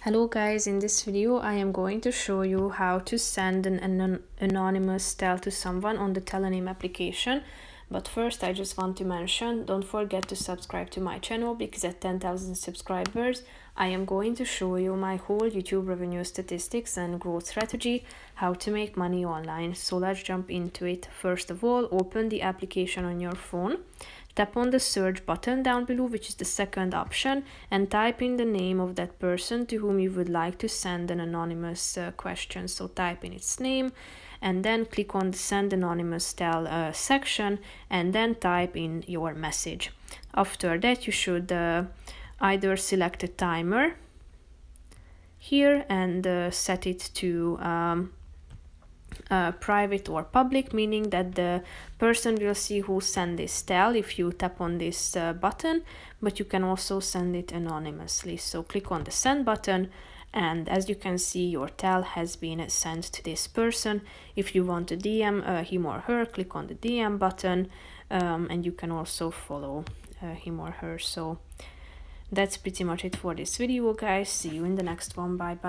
Hello guys, in this video I am going to show you how to send an anonymous tell to someone on the Tellonym application. But first I just want to mention, don't forget to subscribe to my channel, because at 10,000 subscribers I am going to show you my whole YouTube revenue statistics and growth strategy, how to make money online. So let's jump into it. First of all, open the application on your phone. Tap on the search button down below, which is the second option, and type in the name of that person to whom you would like to send an anonymous question. So type in its name and then click on the send anonymous tell section and then type in your message. After that, you should either select a timer here and set it to private or public, meaning that the person will see who sent this tell if you tap on this button, but you can also send it anonymously. So click on the send button, and as you can see, your tell has been sent to this person. If you want to DM him or her, click on the DM button, and you can also follow him or her. So that's pretty much it for this video, guys. See you in the next one. Bye bye.